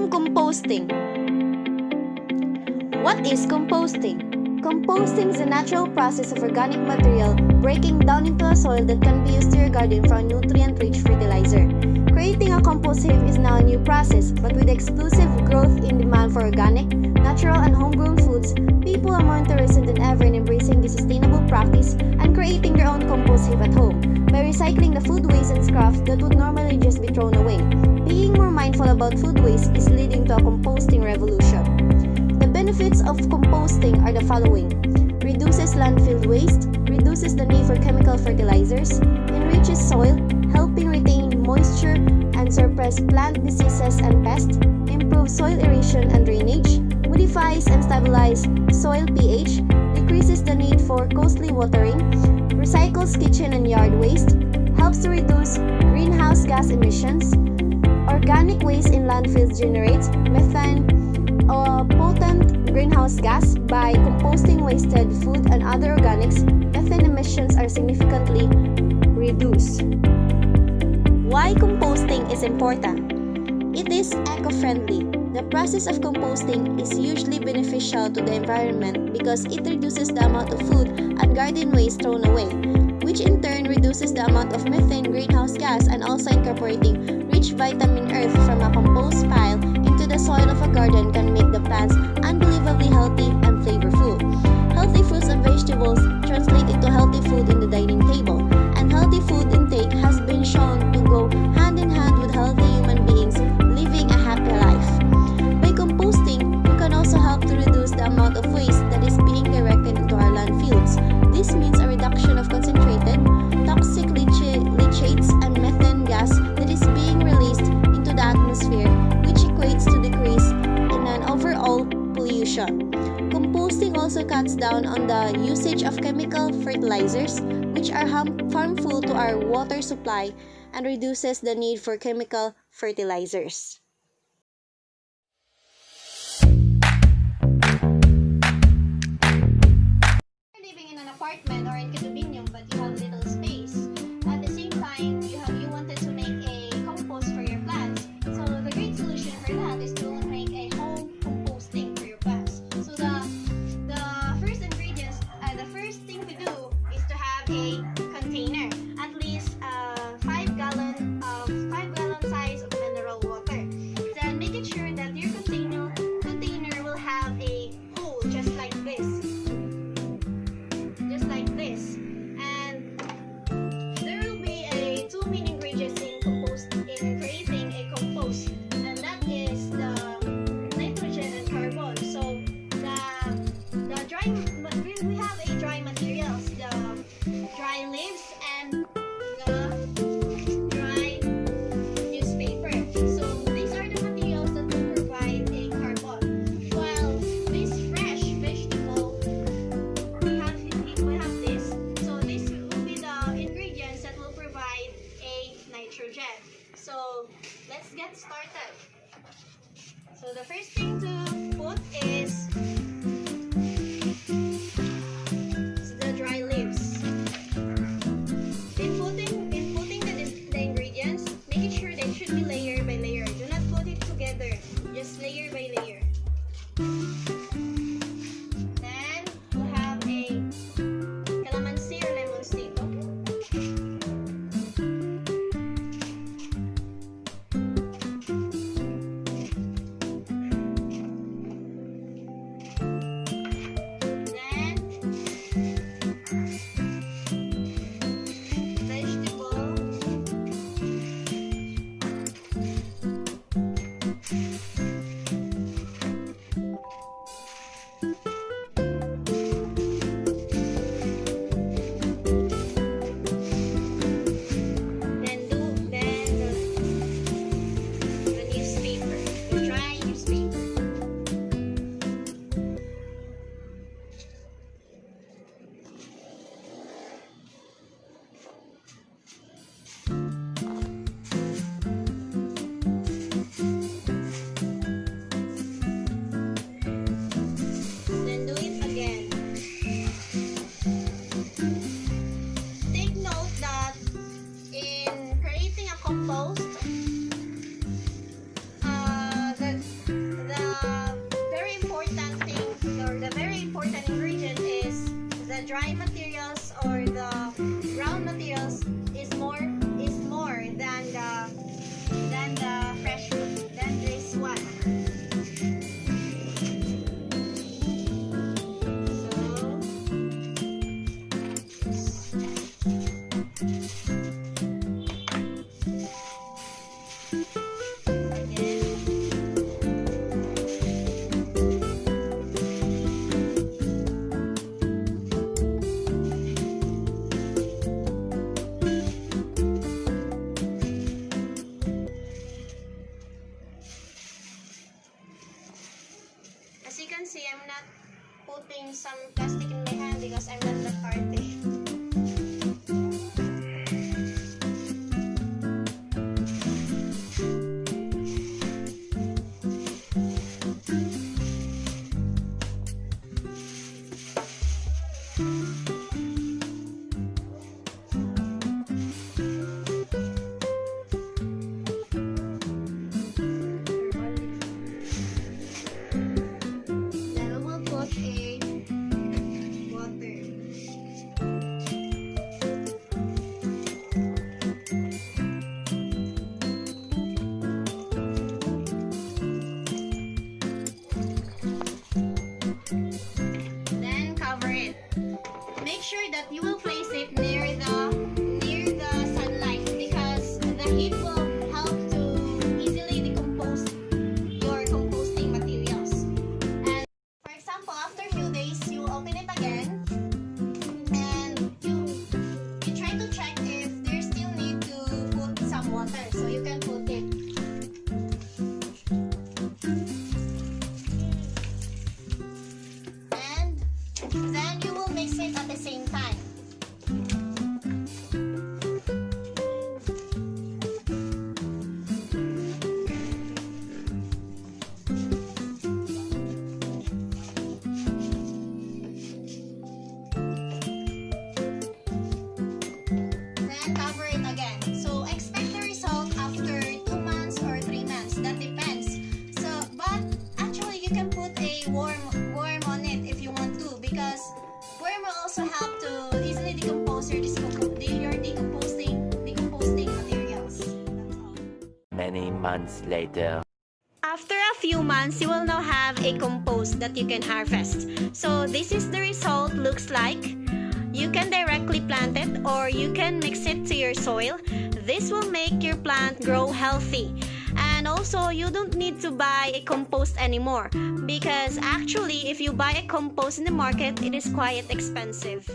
Home composting. What is composting? Composting is a natural process of organic material breaking down into a soil that can be used to your garden for a nutrient-rich fertilizer. Creating a compost heap is now a new process, but with explosive growth in demand for organic, natural, and homegrown foods, people are more interested than ever in embracing this sustainable practice and creating their own compost heap at home by recycling the food waste and scraps that would normally just be thrown away. Being more mindful about food waste is leading to a composting revolution. The benefits of composting are the following: reduces landfill waste, reduces the need for chemical fertilizers, enriches soil, helping retain moisture and suppress plant diseases and pests, improves soil aeration and drainage, modifies and stabilizes soil pH, decreases the need for costly watering, recycles kitchen and yard waste, helps to reduce greenhouse gas emissions. Organic waste in landfills generates methane, a potent greenhouse gas. By composting wasted food and other organics, methane emissions are significantly reduced. Why composting is important? It is eco-friendly. The process of composting is hugely beneficial to the environment because it reduces the amount of food and garden waste thrown away, which in turn reduces the amount of methane greenhouse gas, and also incorporating rich vitamin earth from a compost pile into the soil of a garden can make the plants unbelievably healthy and flavorful. Healthy fruits and vegetables translate into healthy food in the dining table, and healthy food intake has been shown to go hand in hand with healthy human beings living a happy life. By composting, we can also help to reduce the amount of waste that is being directed into our landfills. This means a reduction of concentrated, toxic leachates and methane gas that is being released into the atmosphere, which equates to decrease in an overall pollution. Composting also cuts down on the usage of chemical fertilizers, which are harmful to our water supply, and reduces the need for chemical fertilizers. Living in an apartment or in condominium, but you have little space. At the same time, you wanted to make a compost for your plants. So the great solution for that is to make a home composting for your plants. So the first thing to do is to have a container, at least 5 gallon size of mineral water. Then making sure that your container will have a hole just like this. And there will be two main ingredients in creating a compost, and that is the nitrogen and carbon. So the dry we have a dry materials, the dry leaves and the dry newspaper. So these are the materials that will provide a carbon, while this fresh vegetable we have this. So this will be the ingredients that will provide a nitrogen. So let's get started. So the first thing to put is the dry leaves. In putting the ingredients, making sure they should be layer by layer. Do not put it together, just layer by layer. Then we'll have a calamansi or lemon stick. dry materials or the ground materials is more than the fresh fruit, than this one. As you can see, I'm not putting some plastic in my hand because I'm not that arty. Make sure that you will place it near the sunlight because the heat will help to easily decompose your composting materials. And for example, after a few days, you open it again and you try to check if there still need to put some water, so you can put it. And then you will mix it at the same time. Then cover it again. So expect the result after 2 months or 3 months. That depends. So, but actually you can put a worm on it if you want to, because worm will also help to easily decompose your decomposting materials. That's all. Many months later. After a few months, you will now have a compost that you can harvest. So this is the result looks like. You can directly plant it or you can mix it to your soil. This will make your plant grow healthy. And also, you don't need to buy a compost anymore because actually, if you buy a compost in the market, it is quite expensive.